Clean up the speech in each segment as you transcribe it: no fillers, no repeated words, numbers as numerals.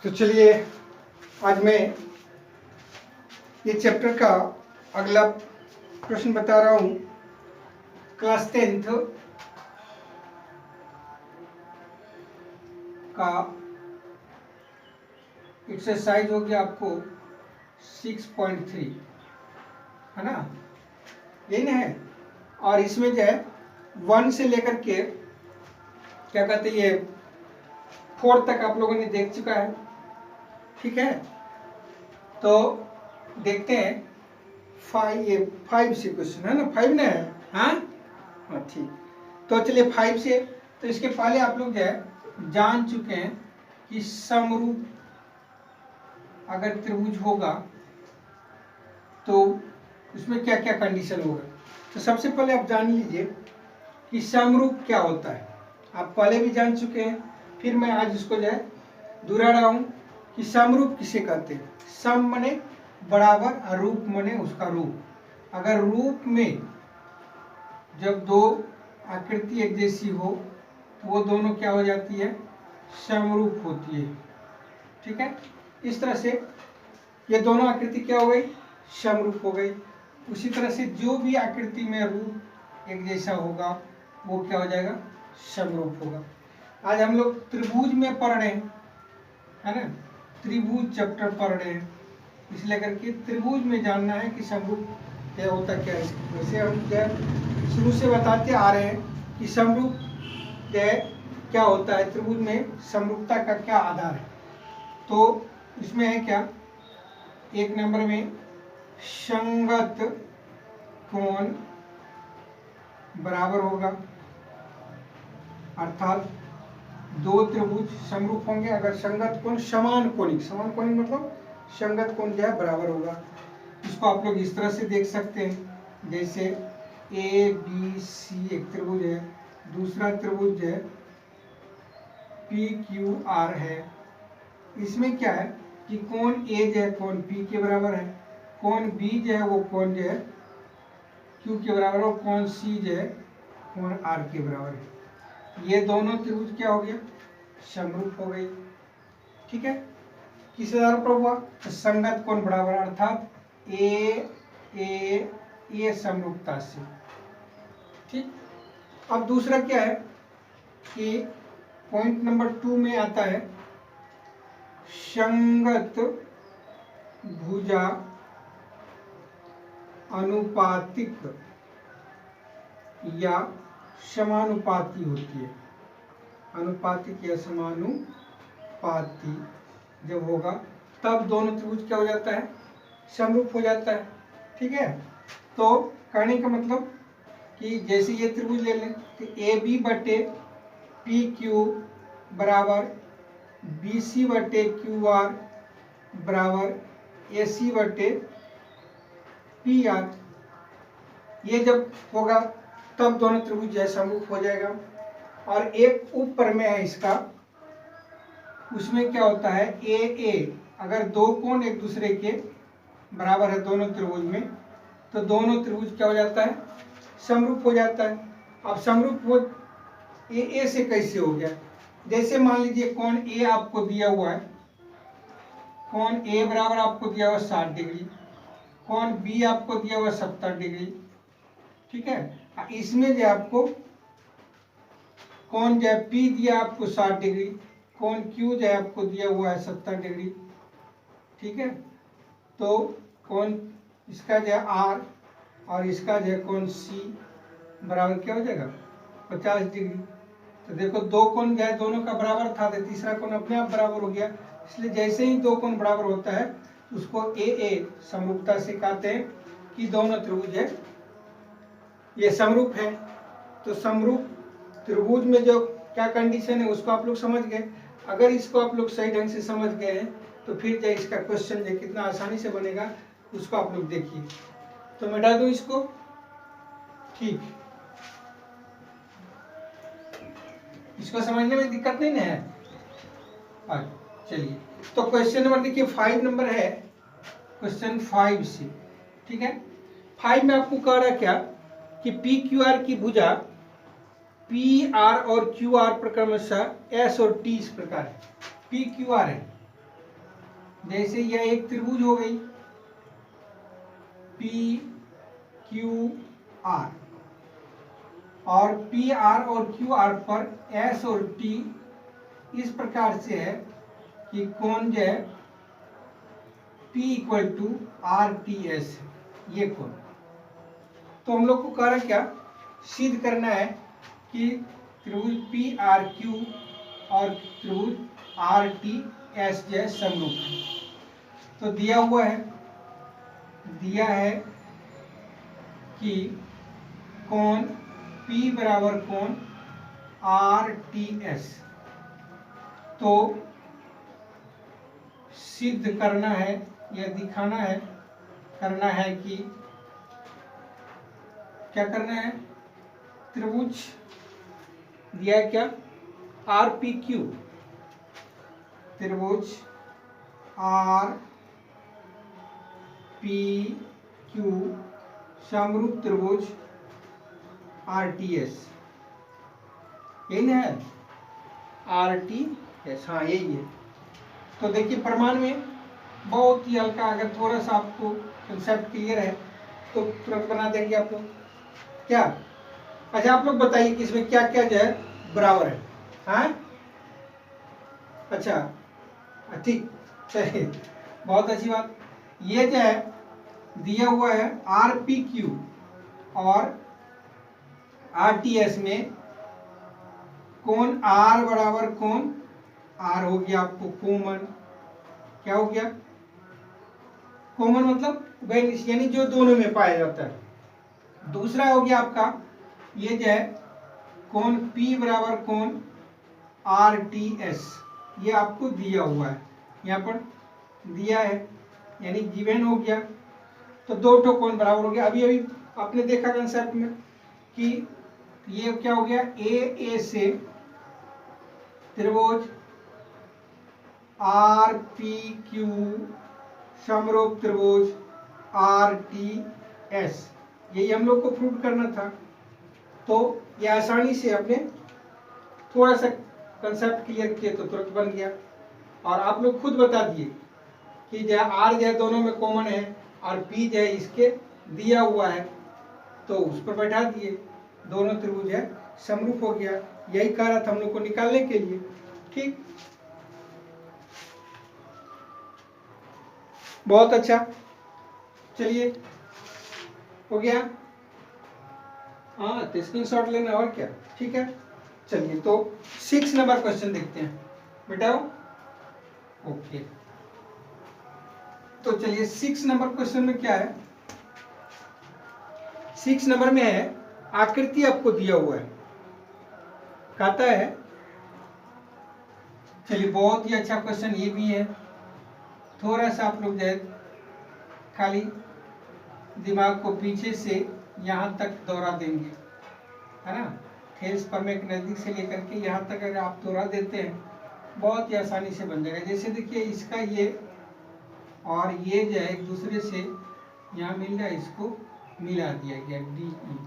तो चलिए आज मैं ये चैप्टर का अगला प्रश्न बता रहा हूँ। क्लास 10th का एक्सरसाइज हो गया आपको 6.3, है ना, यही ना है। और इसमें जो है 1 से लेकर के क्या कहते हैं ये 4 तक आप लोगों ने देख चुका है, ठीक है। तो देखते हैं 5 से क्वेश्चन है ना, 5 ना है, हाँ ठीक। तो चलिए 5 से, तो इसके पहले आप लोग जो है जान चुके हैं कि समरूप अगर त्रिभुज होगा तो उसमें क्या क्या कंडीशन होगा। तो सबसे पहले आप जान लीजिए कि समरूप क्या होता है। आप पहले भी जान चुके हैं, फिर मैं आज इसको जो है दोहरा रहा हूँ कि समरूप किसे कहते हैं। सम मने बराबर और रूप मने उसका रूप। अगर रूप में जब दो आकृति एक जैसी हो तो वो दोनों क्या हो जाती है, समरूप होती है, ठीक है। इस तरह से ये दोनों आकृति क्या हो गई, समरूप हो गई। उसी तरह से जो भी आकृति में रूप एक जैसा होगा वो क्या हो जाएगा, समरूप होगा। आज हम लोग त्रिभुज में पढ़ रहे हैं, है ना, त्रिभुज चैप्टर पढ़ रहे हैं, इसलिए करके त्रिभुज में जानना है कि समरूप क्या होता क्या है। वैसे हम क्या शुरू से बताते आ रहे हैं कि समरूप क्या होता है, त्रिभुज में समरूपता का क्या आधार है। तो इसमें है क्या, 1 नंबर में संगत कोण बराबर होगा, अर्थात दो त्रिभुज समरूप होंगे अगर संगत कोण समान कोणिक मतलब संगत कोण जो है बराबर होगा। इसको आप लोग इस तरह से देख सकते हैं, जैसे ए बी सी एक त्रिभुज है, दूसरा त्रिभुज है पी क्यू आर है। इसमें क्या है कि कोण ए जो है कोण पी के बराबर है, कोण बी जो है वो कोण जो है क्यू के बराबर है, और कोण सी जो है कोण आर के बराबर है। ये दोनों त्रिभुज क्या हो गया, समरूप हो गई, ठीक है। किस आधार पर हुआ, तो संगत कोण बराबर, अर्थात ए समरूपता से, ठीक। अब दूसरा क्या है कि पॉइंट नंबर 2 में आता है संगत भुजा अनुपातिक या समानुपाती होती है। अनुपातिक या समानुपाती जब होगा तब दोनों त्रिभुज क्या हो जाता है, समरूप हो जाता है, ठीक है। तो कहने का मतलब कि जैसे ये त्रिभुज ले लें तो ए बी बटे पी क्यू बराबर बी सी बटे क्यू आर बराबर ए सी बटे पी आर। ये जब होगा तब दोनों त्रिभुज जो है समरूप हो जाएगा। और एक उप प्रमेय है इसका, उसमें क्या होता है ए अगर दो कोण एक दूसरे के बराबर है दोनों त्रिभुज में, तो दोनों त्रिभुज क्या हो जाता है, समरूप हो जाता है। अब समरूप हो ए से कैसे हो गया, जैसे मान लीजिए कोण ए आपको दिया हुआ है, कोण ए बराबर आपको दिया हुआ 60 डिग्री, कोण बी आपको दिया हुआ 70 डिग्री, ठीक है। इसमें जो आपको कोण जो है पी दिया आपको 60 डिग्री, कोण क्यू जो है आपको दिया हुआ है 70 डिग्री, ठीक है। तो कोण इसका जो है आर और इसका जो है कोण सी बराबर क्या हो जाएगा, 50 डिग्री। तो देखो दो कोण जो है दोनों का बराबर था, तो तीसरा कोण अपने आप बराबर हो गया। इसलिए जैसे ही दो कोण बराबर होता है उसको ए समरूपता से कहते हैं कि दोनों त्रिभुज है ये समरूप है। तो समरूप त्रिभुज में जो क्या कंडीशन है उसको आप लोग समझ गए। अगर इसको आप लोग सही ढंग से समझ गए हैं तो फिर जो इसका क्वेश्चन जो कितना आसानी से बनेगा उसको आप लोग देखिए। तो मिटा दो इसको, ठीक, इसको समझने में दिक्कत नहीं है। चलिए तो क्वेश्चन नंबर देखिए 5 नंबर है, क्वेश्चन 5 से, ठीक है। 5 में आपको कह रहा क्या कि पी क्यू आर की भुजा पी आर और क्यू आर पर क्रमशः एस और टी इस प्रकार है। पी क्यू आर है, जैसे यह एक त्रिभुज हो गई पी क्यू आर, और पी आर और क्यू आर पर एस और टी इस प्रकार से है कि कोण जो है P equal to R T S, ये कोण। तो हम लोग को कह रहा क्या सिद्ध करना है कि त्रिभुज पी आर क्यू और त्रिभुज आर टी एस जो है समरूप है। तो दिया हुआ है, दिया है कि कोण P बराबर कोण आर टी एस, तो सिद्ध करना है या दिखाना है, करना है कि क्या करना है, त्रिभुज दिया है क्या आर पी क्यू, त्रिभुज आर पी क्यू समरूप त्रिभुज आर टी एस, यही ना है आर टी एस, हाँ यही है। तो देखिए प्रमाण में बहुत ही हल्का, अगर थोड़ा सा आपको कंसेप्ट क्लियर है तो तुरंत बना देंगे आप लोग। क्या अच्छा आप लोग बताइए कि इसमें क्या क्या जो है बराबर है। हाँ अच्छा ठीक, चलिए बहुत अच्छी बात। ये जो है दिया हुआ है आर पी क्यू और आर टी एस में कोण आर बराबर कोण आर हो गया आपको कॉमन, क्या हो गया कॉमन मतलब यानी जो दोनों में पाया जाता है। दूसरा हो गया आपका ये जो है कोण P बराबर कोण आर टी एस, ये आपको दिया हुआ है, यहाँ पर दिया है यानी गिवन हो गया। तो दो ठो कोण बराबर हो गया। अभी अभी आपने देखा कंसेप्ट में कि ये क्या हो गया ए से त्रिभुज आर पी क्यू समरूप त्रिभुज आर टी एस, यही हम लोग को प्रूव करना था। तो ये आसानी से आपने थोड़ा सा कंसेप्ट क्लियर किए तो तुरंत बन गया। और आप लोग खुद बता दिए कि जो आर जो है दोनों में कॉमन है और पी जो है इसके दिया हुआ है, तो उस पर बैठा दिए, दोनों त्रिभुज है समरूप हो गया। यही कह रहा था हम लोग को निकालने के लिए। ठीक, बहुत अच्छा, चलिए हो गया। हाँ तो स्क्रीनशॉट लेना और क्या, ठीक है। चलिए तो 6 नंबर क्वेश्चन देखते हैं बेटा। ओके तो चलिए 6 नंबर क्वेश्चन में क्या है, 6 नंबर में है आकृति आपको दिया हुआ है, कहता है, चलिए बहुत ही अच्छा क्वेश्चन ये भी है। थोड़ा सा आप लोग जो है खाली दिमाग को पीछे से यहाँ तक दोहरा देंगे, है ना। थेल्स पर में नज़दीक से लेकर के यहाँ तक अगर आप दोहरा देते हैं बहुत ही आसानी से बन जाएगा। जैसे देखिए इसका ये और ये जो है एक दूसरे से यहाँ मिल रहा है, इसको मिला दिया गया डी ई।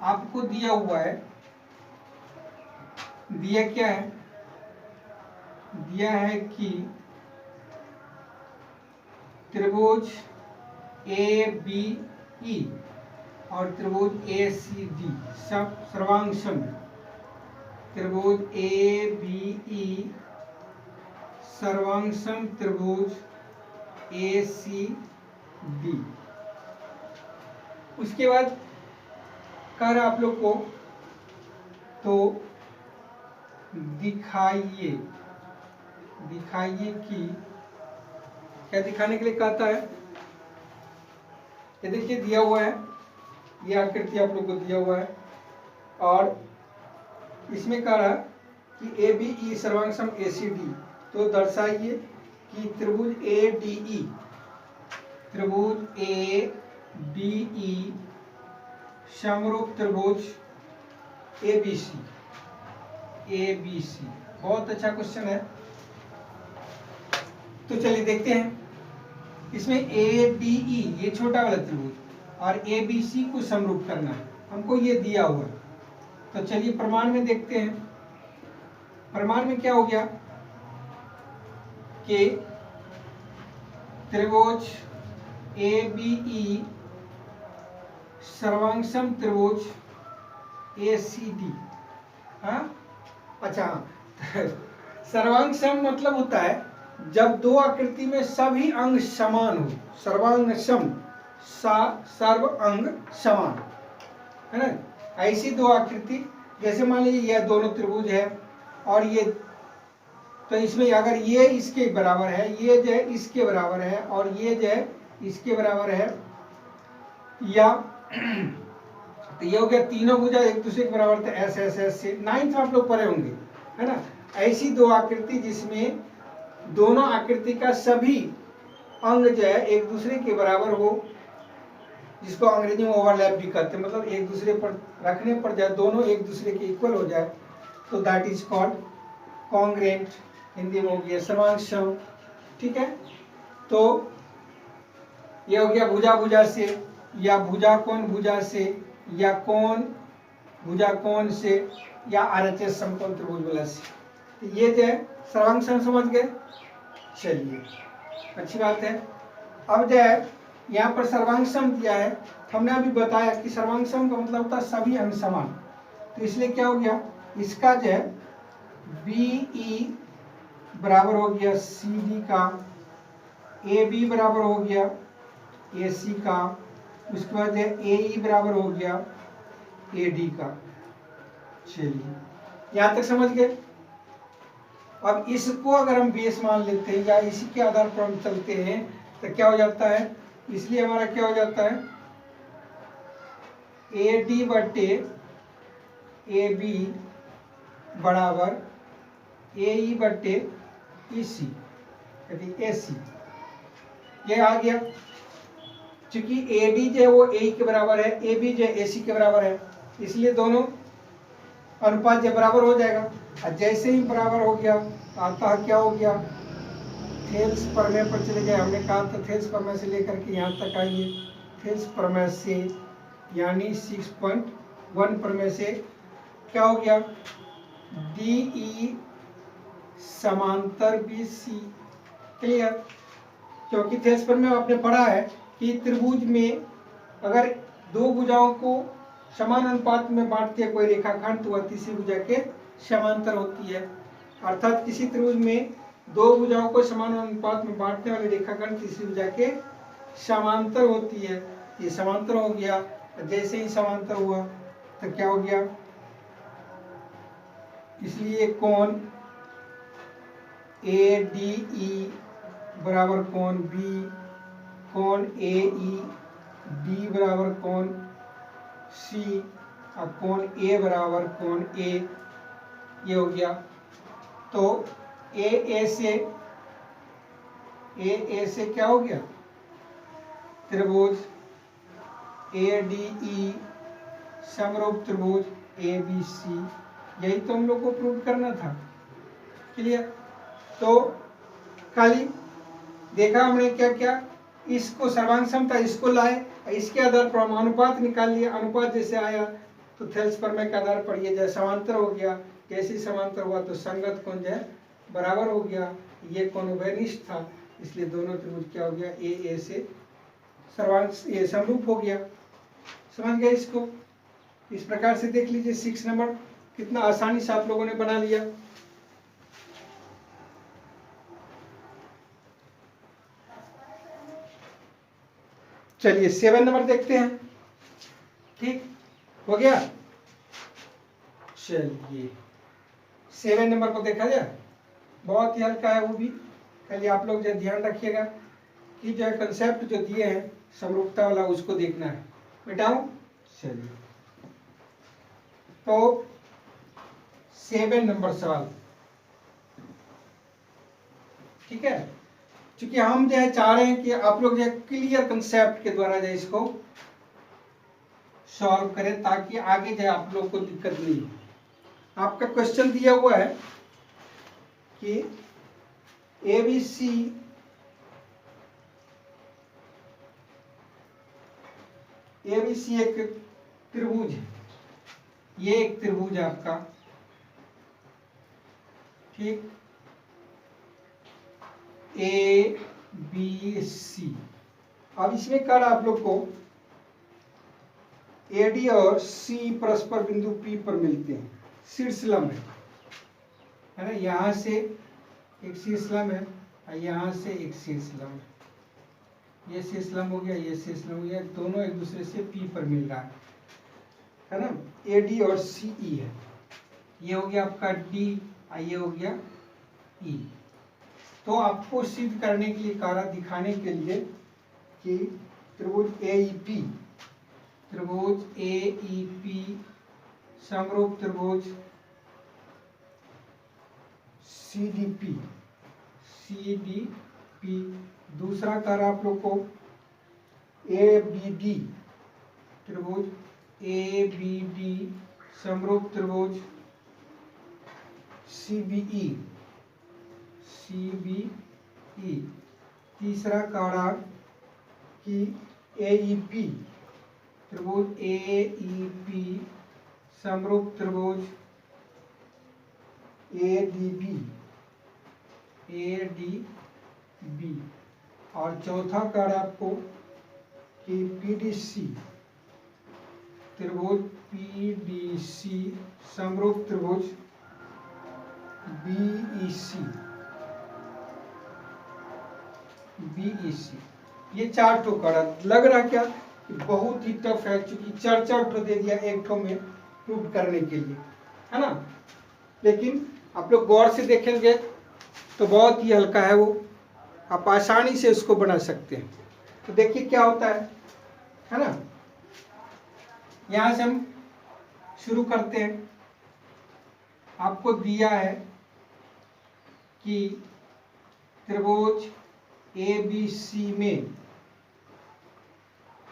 आपको दिया हुआ है, दिया क्या है, दिया है कि त्रिभुज ए बी ई और त्रिभुज ए सी डी सब सर्वांगसम, त्रिभुज ए बी ई सर्वांगसम त्रिभुज ए सी डी। उसके बाद कर आप लोग को तो दिखाइए, दिखाइए कि क्या दिखाने के लिए कहता है। ये देखिए दिया हुआ है, ये आकृति आप लोग को दिया हुआ है और इसमें कह रहा कि A B E सर्वांगसम A C D. तो दर्शाइए कि त्रिभुज ए डी ई, त्रिभुज ए डी ई समरूप त्रिभुज A B C, A B C. बहुत अच्छा क्वेश्चन है। तो चलिए देखते हैं, इसमें ए डी ई ये छोटा वाला त्रिभुज और ए बी सी को समरूप करना है, हमको ये दिया हुआ है। तो चलिए प्रमाण में देखते हैं। प्रमाण में क्या हो गया कि त्रिभुज ए बी ई सर्वांगसम त्रिभुज ए सी डी। हाँ अच्छा, सर्वांगसम मतलब होता है जब दो आकृति में सभी अंग समान हो। सर्वांगसम सर्व अंग समान है ना। ऐसी दो आकृति, जैसे मान लीजिए यह दोनों त्रिभुज है और ये, तो इसमें अगर ये इसके बराबर है, ये जो है इसके बराबर है और ये जो है इसके बराबर है, या तो ये हो गया तीनों भुजा एक दूसरे के बराबर थे, ऐसे ऐसे ऐसे। 9th में आप लोग पढ़े होंगे है ना। ऐसी दो आकृति जिसमें दोनों आकृति का सभी अंग जो है एक दूसरे के बराबर हो, जिसको अंग्रेजी में ओवरलैप भी कहते हैं, मतलब एक दूसरे पर रखने पर जाए दोनों एक दूसरे के इक्वल हो जाए, तो that is called congruent. Hindi में हो गया सर्वांगसम। ठीक है, तो ये हो गया भुजा भुजा से, या भुजा कोण भुजा से, या कोण भुजा कोण से, या आरएचएस समकोण त्रिभुज बला से। तो ये जो है सर्वांगसम, समझ गए। चलिए अच्छी बात है। अब जो है यहाँ पर सर्वांगसम दिया है, हमने अभी बताया कि सर्वांगसम का मतलब होता है सभी अंग समान। तो इसलिए क्या हो गया, इसका जो है BE बराबर हो गया CD का, AB बराबर हो गया AC का, उसके बाद है AE बराबर हो गया AD का। चलिए यहाँ तक समझ गए। अब इसको अगर हम बेस मान लेते हैं या इसी के आधार पर हम चलते हैं तो क्या हो जाता है, इसलिए हमारा क्या हो जाता है, AD बटे AB बराबर AE बटे EC यदि AC। ये आ गया, चूंकि AD जो है वो AE के बराबर है, AB जो है AC के बराबर है, इसलिए दोनों अनुपात जो बराबर हो जाएगा। और जैसे ही बराबर हो गया, अतः क्या हो गया, थेल्स प्रमेय पर चले गए। हमने कहा था थेल्स प्रमेय से लेकर के यहाँ तक आइए। थेल्स प्रमेय से यानी 6.1 प्रमेय से क्या हो गया, DE समांतर BC। क्लियर, क्योंकि थेल्स प्रमेय आपने पढ़ा है कि त्रिभुज में अगर दो भुजाओं को समान अनुपात में बांटती है कोई रेखाखंड, तो वह तीसरी भुजा के समांतर होती है। अर्थात किसी त्रिभुज में दो भुजाओं को समान अनुपात में बांटने वाले रेखाखंड तीसरी भुजा के समांतर होती है। ये समांतर हो गया, जैसे ही समांतर हुआ तो क्या हो गया, इसलिए कोण ADE बराबर कोण B, कोण AED बराबर कोण C और कोण A बराबर कोण A। ये हो गया। तो AA से क्या हो गया, त्रिभुज ADE समरूप त्रिभुज ABC। यही तो हम लोग को प्रूव करना था। क्लियर, तो खाली देखा हमने क्या क्या, इसको सर्वांगसम था, इसको लाए, इसके आधार पर हम अनुपात निकाल लिए। अनुपात जैसे आया तो थेल्स प्रमेय के आधार पर ये जैसे समांतर हो गया, जैसे समांतर हुआ तो संगत कोण जो है बराबर हो गया। ये कोण उभयनिष्ठ था, इसलिए दोनों त्रिभुज क्या हो गया, AA से ये समरूप हो गया। समझ गए इसको। इस प्रकार से देख लीजिए 6 नंबर कितना आसानी से आप लोगों ने बना लिया। चलिए 7 नंबर देखते हैं। ठीक हो गया। चलिए 7 नंबर को देखा जाए, बहुत ही हल्का है वो भी। खाली आप लोग जो ध्यान रखिएगा कि जो कंसेप्ट जो दिए हैं समरूपता वाला उसको देखना है। मिटाऊं, चलिए तो 7 नंबर सवाल। ठीक है, क्योंकि हम जो है चाह रहे हैं कि आप लोग जो है क्लियर कंसेप्ट के द्वारा जो है इसको सॉल्व करें, ताकि आगे जो है आप लोग को दिक्कत नहीं हो। आपका क्वेश्चन दिया हुआ है कि ABC एक त्रिभुज है। ये एक त्रिभुज है आपका, ठीक, A बी सी। अब इसमें कर आप लोग को एडी और सी परस्पर बिंदु पी पर मिलते हैं, शीर्षलंब है ना। यहाँ से एक शीर्षलंब है और यहाँ से एक शीर्षलंब है। ये शीर्षलंब हो गया, ये शीर्षलंब हो गया, दोनों एक दूसरे से पी पर मिल रहा है ना। एडी और सी ई है। ये हो गया आपका डी, ये हो गया ई। तो आपको सिद्ध करने के लिए कहा, दिखाने के लिए कि त्रिभुज एईपी, त्रिभुज एईपी समरूप त्रिभुज सीडीपी, सीडीपी। दूसरा कर आप लोग को एबीडी, त्रिभुज एबीडी समरूप त्रिभुज सीबीई, सीबीई। तीसरा काढ़ा कि एईपी, त्रिभुज एईपी समरूप त्रिभुज एडीबी, एडीबी। और चौथा कार्ड आपको कि पीडीसी, त्रिभुज पीडीसी समरूप त्रिभुज बीईसी, बीईसी। ये चार ठो कार्ड लग रहा क्या कि बहुत ही टफ है, क्योंकि चार ठो दे दिया एक ठो में प्रूव करने के लिए, है ना। लेकिन आप लोग गौर से देखेंगे तो बहुत ही हल्का है वो, आप आसानी से उसको बना सकते हैं। तो देखिए क्या होता है ना। यहाँ से हम शुरू करते हैं। आपको दिया है कि त्रिभुज एबीसी में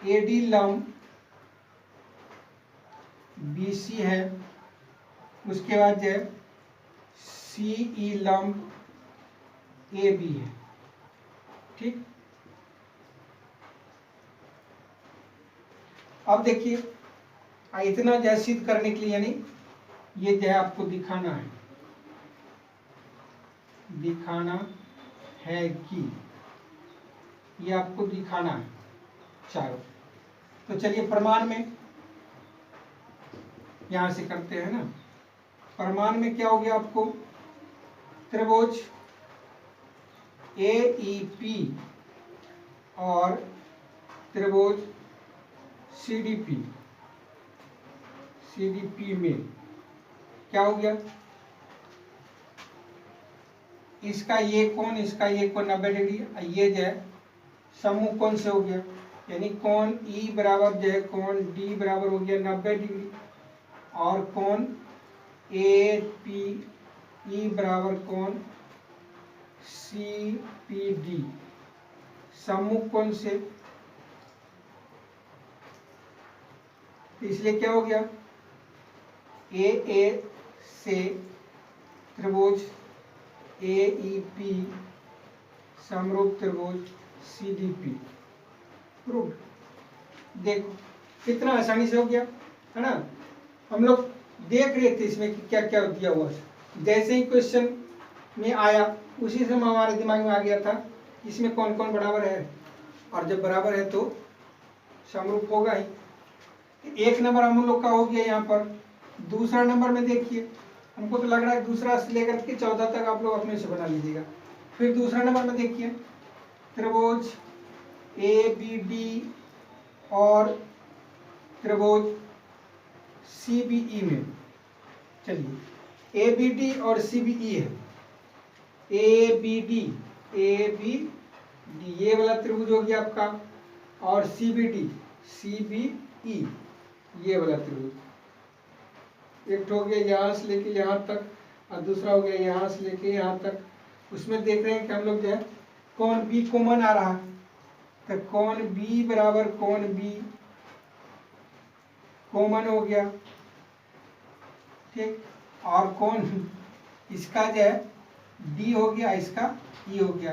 एडी लंब बीसी है, उसके बाद जो है सीई लंब एबी है, ठीक। अब देखिए इतना जो सिद्ध करने के लिए, यानी ये जो है आपको दिखाना है कि ये आपको दिखाना है चारों। तो चलिए प्रमाण में यहां से करते हैं ना। प्रमाण में क्या हो गया आपको, त्रिभुज एईपी और त्रिभुज सीडीपी, सीडीपी में क्या हो गया, इसका ये कोण, इसका ये कोण 90 डिग्री, ये जो है समूह कोण से हो गया, यानी कोण ई बराबर जो है कोण डी बराबर हो गया 90 डिग्री, और कोण ए पी ई बराबर कोण सी पी डी समूह कोण से। इसलिए क्या हो गया, ए से त्रिभुज एईपी समरूप त्रिभुज सीडीपी प्रूव। देखो कितना आसानी से हो गया, है ना। हम लोग देख रहे थे इसमें कि क्या क्या दिया हुआ है, जैसे ही क्वेश्चन में आया उसी समय हमारे दिमाग में आ गया था इसमें कौन कौन बराबर है, और जब बराबर है तो समरूप होगा ही। एक नंबर हम लोग का हो गया यहाँ पर। दूसरा नंबर में देखिए, हमको तो लग रहा है दूसरा से लेकर के 14 तक आप लोग अपने से बना लीजिएगा। फिर दूसरा नंबर में देखिए त्रिभुज ए बी डी और त्रिभुज सीबीई में, चलिए ए बी डी और सीबीई है, ए बी डी ये वाला त्रिभुज हो गया आपका, और सीबीडी सीबीई ये वाला त्रिभुज। एक हो गया यहाँ से लेके यहाँ तक, और दूसरा हो गया यहाँ से लेके यहाँ तक। उसमें देख रहे हैं कि हम लोग जो है कोण बी कॉमन आ रहा है, तो कोण बी बराबर कोण बी कॉमन हो गया, ठीक। और कोण इसका जो है डी हो गया, इसका ई हो गया।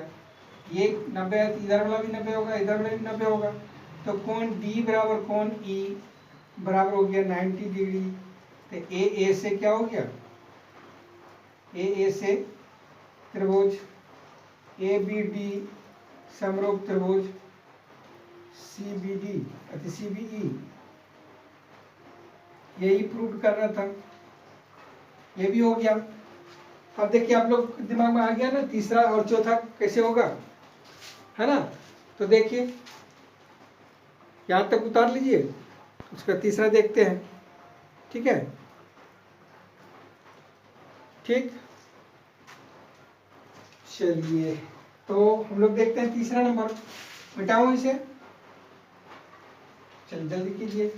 ये 90, इधर वाला भी 90 होगा, इधर वाला भी 90 होगा, तो कोण डी बराबर कोण ई बराबर हो गया 90 डिग्री। तो ए से क्या हो गया, ए से त्रिभुज ए बी डी समरूप त्रिभुज CBD अति CBE, यही प्रूव करना था, ये भी हो गया। अब देखिए आप लोग दिमाग में आ गया ना तीसरा और चौथा कैसे होगा, है ना। तो देखिए यहां तक उतार लीजिए, उसका तीसरा देखते हैं, ठीक है। ठीक, चलिए तो हम लोग देखते हैं तीसरा नंबर, मिटाओ इसे, चलिए जल्दी कीजिए।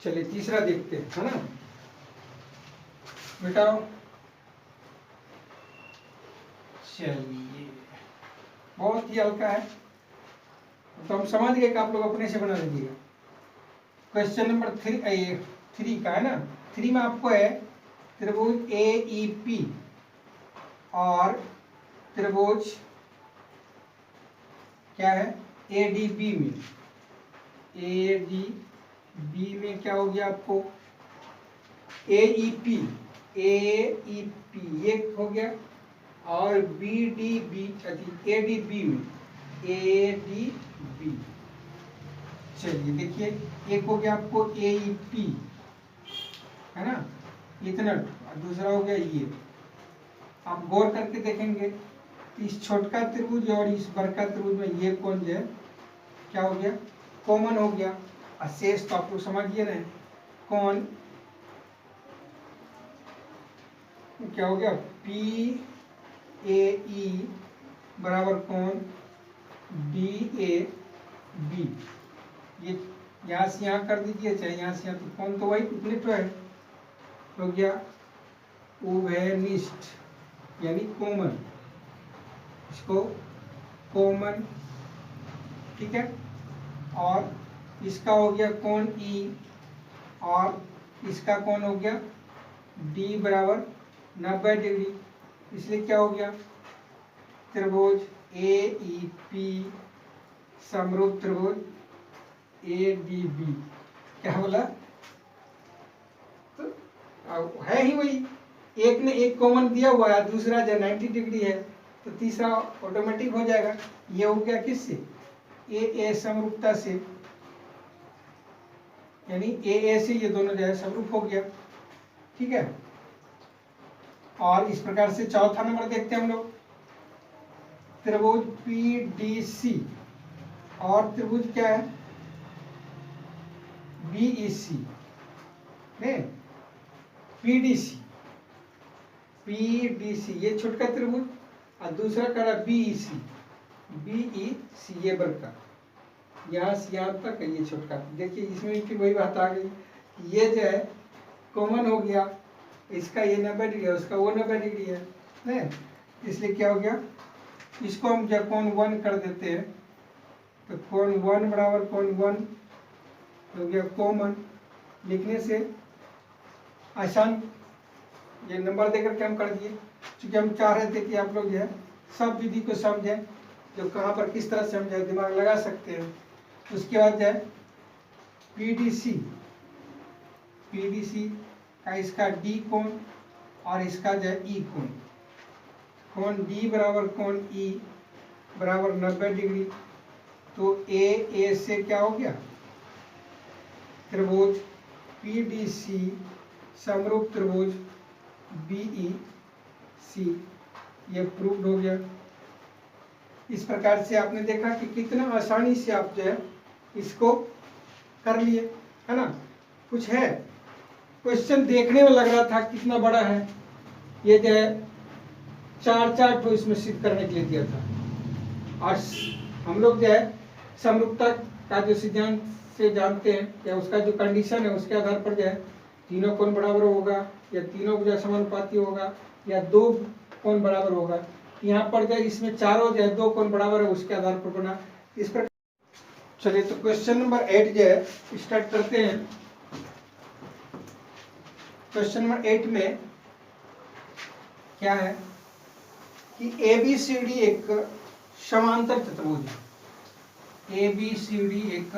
चलिए तीसरा देखते हैं, है ना, मिटाओ। चलिए बहुत ही हल्का है, तो हम समझ गए कि आप लोग अपने से बना लीजिएगा। क्वेश्चन नंबर 3 का है ना, 3 में आपको है त्रिभुज AEP और त्रिभुज क्या है ADB में, ADB में क्या हो गया आपको AEP ये हो गया, और BDB ADB में ADB। चलिए देखिए एक हो गया आपको AEP, है ना, इतना, और दूसरा हो गया ये। आप गौर करके देखेंगे इस छोटका त्रिभुज और इस बड़का त्रिभुज में ये कोण जो है क्या हो गया, कॉमन हो गया। और शेष तो आप लोग समझिए ना, कोण क्या हो गया PAE बराबर कोण DAB। ये यहाँ से यहाँ कर दीजिए, चाहे यहाँ से यहाँ, तो कोण तो वही उतने तो है, हो गया उभयनिष्ठ यानी कॉमन, इसको कॉमन, ठीक है। और इसका हो गया कोण E, और इसका कोण हो गया D बराबर 90 डिग्री, इसलिए क्या हो गया त्रिभुज AEP समरूप त्रिभुज ADB। क्या बोला, तो है ही वही, एक ने एक कॉमन दिया हुआ है, दूसरा जो 90 डिग्री है, तो तीसरा ऑटोमेटिक हो जाएगा। ये हो गया किससे, AA समरूपता से, यानी AA से ये दोनों जो है समरूप हो गया, ठीक है। और इस प्रकार से चौथा नंबर देखते हैं हम लोग, त्रिभुज PDC और त्रिभुज क्या है BEC नहीं, PDC ये छोटका त्रिभुज, और दूसरा करा BEC ये बड़का, यहाँ से यहाँ तक है ये छोटका। देखिए इसमें भी फिर वही बात आ गई, ये जो है कॉमन हो गया, इसका ये 90 डिग्री है, उसका वो 90 डिग्री है, नहीं, इसलिए क्या हो गया, इसको हम जब कोण 1 कर देते हैं, तो कोण 1 बराबर कोण 1 हो गया कॉमन। लिखने से आसान, ये नंबर देकर के हम कर दिए, क्योंकि हम चाह रहे थे कि आप लोग जो है सब विधि को समझें, जो कहाँ पर किस तरह से हम जो है दिमाग लगा सकते हैं। उसके बाद जो है PDC का इसका D कोण और इसका जो है E कोण, कोण D बराबर कोण E बराबर 90 डिग्री, तो AA से क्या हो गया त्रिभुज PDC समरूप त्रिभुज BEC, ये प्रूव्ड हो गया। इस प्रकार से आपने देखा कि कितना आसानी से आप जो है इसको कर लिए, है ना। कुछ है क्वेश्चन देखने में लग रहा था कितना बड़ा है, ये जो है 4 ठो इसमें सिद्ध करने के लिए दिया था, और हम लोग जो है समरूपता का जो सिद्धांत से जानते हैं, या उसका जो कंडीशन है उसके आधार पर जो है तीनों कोण बराबर होगा, या तीनों जो समानुपाती होगा, या 2 कोण बराबर होगा। यहाँ पर जो इसमें चारों जो है 2 कोण बराबर है, उसके आधार पर बना इस प्रकार। चलिए तो क्वेश्चन नंबर 8 जो है स्टार्ट करते हैं। क्वेश्चन नंबर 8 में क्या है कि ABCD एक समांतर चतुर्भुज है, ABCD एक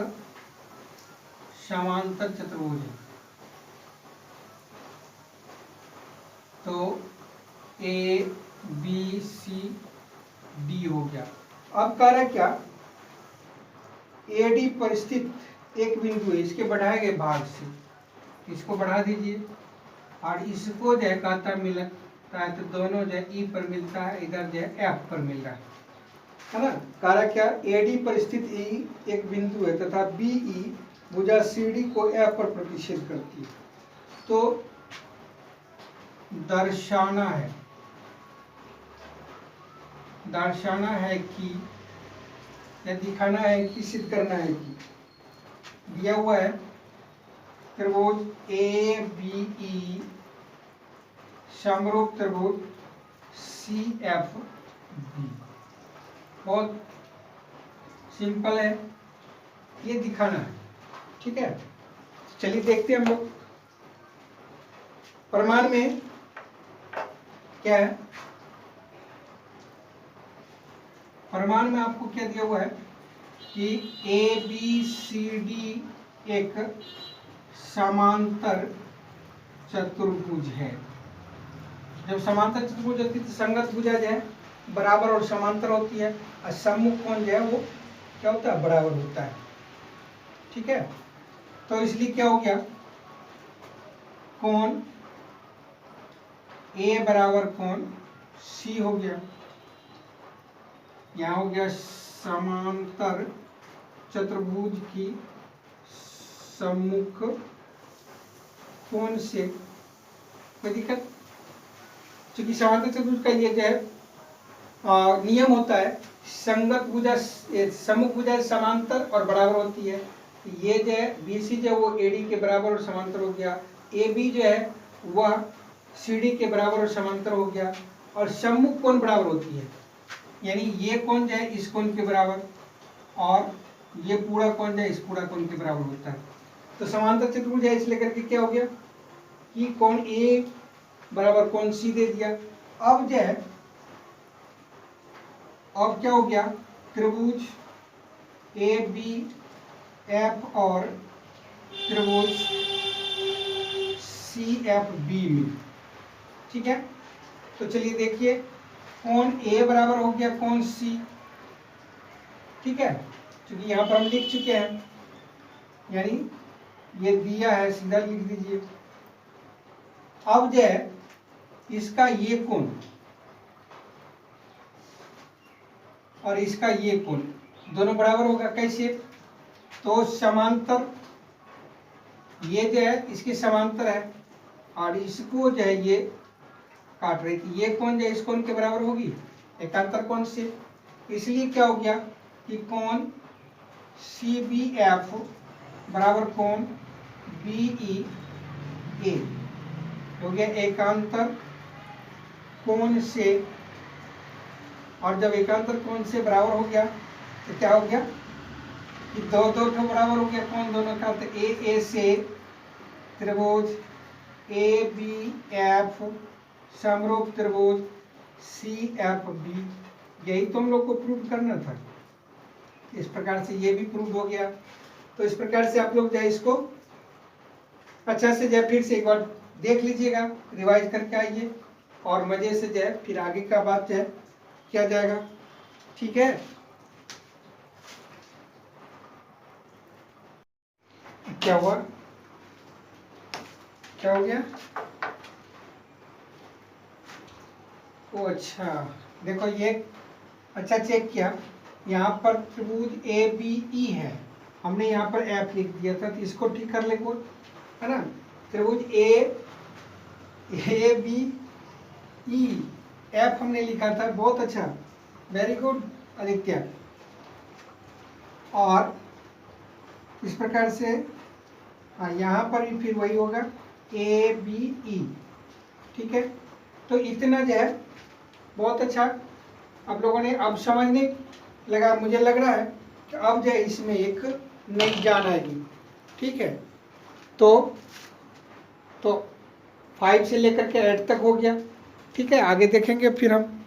समांतर चतुर्भुज है। तो ए बी सी डी हो गया। अब कह रहा है क्या, ए डी पर स्थित एक बिंदु है, इसके बढ़ाए गए भाग से इसको बढ़ा दीजिए, और इसको जो है कहता मिलता है तो दोनों जो है ई पर मिलता है, इधर जो है एफ पर मिल रहा है ना। कह रहा क्या, ए डी पर स्थित ई एक बिंदु है तथा बी ई भुजा सी डी को एफ पर प्रतिच्छेद करती है। तो दर्शाना है कि, या दिखाना है कि, सिद्ध करना है कि, दिया हुआ है त्रिभुज ए बी ई समरूप त्रिभुज सी एफ बी। बहुत सिंपल है, ये दिखाना है, ठीक है। चलिए देखते हैं हम लोग प्रमाण में क्या है। प्रमाण में आपको क्या दिया हुआ है कि ए बी सी डी एक समांतर चतुर्भुज है। जब समांतर चतुर्भुज होती है तो संगत भुजा जो है बराबर और समांतर होती है, और सम्मुख कोण जो है वो क्या होता है, बराबर होता है, ठीक है। तो इसलिए क्या हो गया, कोण ए बराबर कोण सी हो गया, यहाँ हो गया समांतर चतुर्भुज की सम्मुख कोण से कोई दिक्कत, क्योंकि समांतर चतुर्भुज का ये जो है नियम होता है, संगत भुजा सम्मुख भुजा समांतर और बराबर होती है। ये जो है बीसी जो है वो एडी के बराबर और समांतर हो गया, ए बी जो है वह सी डी के बराबर और समांतर हो गया, और सम्मुख कोण बराबर होती है, यानी ये कोण जो है इस कोण के बराबर, और ये पूरा कोण जो है इस पूरा कोण के बराबर होता है। तो समांतर चतुर्भुज है, इसलिए करके क्या हो गया कि कोण ए बराबर कोण सी दे दिया। अब जो है, अब क्या हो गया, त्रिभुज ए बी एफ और त्रिभुज सी एफ बी में, ठीक है। तो चलिए देखिए, कोण ए बराबर हो गया कोण सी, ठीक है, क्योंकि यहाँ पर हम लिख चुके हैं, यानी ये दिया है, सीधा लिख दीजिए। अब जो है इसका ये कोण और इसका ये कोण दोनों बराबर होगा, कैसे, तो समांतर, ये जो है इसके समांतर है, और इसको जो है ये काट रही थी, ये कोण जो है इस कोण के बराबर होगी एकांतर कोण से। इसलिए क्या हो गया कि कोण सी बी एफ बराबर कोण बी ई ए हो गया एकांतर कोण से, और जब एकांतर कोण से बराबर हो गया तो क्या हो गया कि दो दो ठो बराबर हो गया कोण दोनों का, तो ए से त्रिभुज ए बी एफ समरूप त्रिभुज सी एफ बी, यही तो हम लोग को प्रूव करना था। इस प्रकार से ये भी प्रूव हो गया। तो इस प्रकार से आप लोग जो है इसको अच्छा से जो है फिर से एक बार देख लीजिएगा, रिवाइज करके आइए, और मजे से जो है फिर आगे का बात जो है किया जाएगा, ठीक है। क्या हुआ, क्या हो गया, ओ अच्छा, देखो ये अच्छा चेक किया, यहाँ पर त्रिभुज ए बी ई है, हमने यहाँ पर एफ लिख दिया था, तो इसको ठीक कर ले कोई, है ना। त्रिभुज ए बी ई एफ हमने लिखा था, बहुत अच्छा, वेरी गुड आदित्य। और इस प्रकार से यहाँ पर भी फिर वही होगा ए बी ई, ठीक है। तो इतना जो है बहुत अच्छा आप लोगों ने अब समझने लगा, मुझे लग रहा है कि अब जो है इसमें एक नई जान आएगी, ठीक है। तो 5 से लेकर के 8 तक हो गया, ठीक है। आगे देखेंगे फिर हम।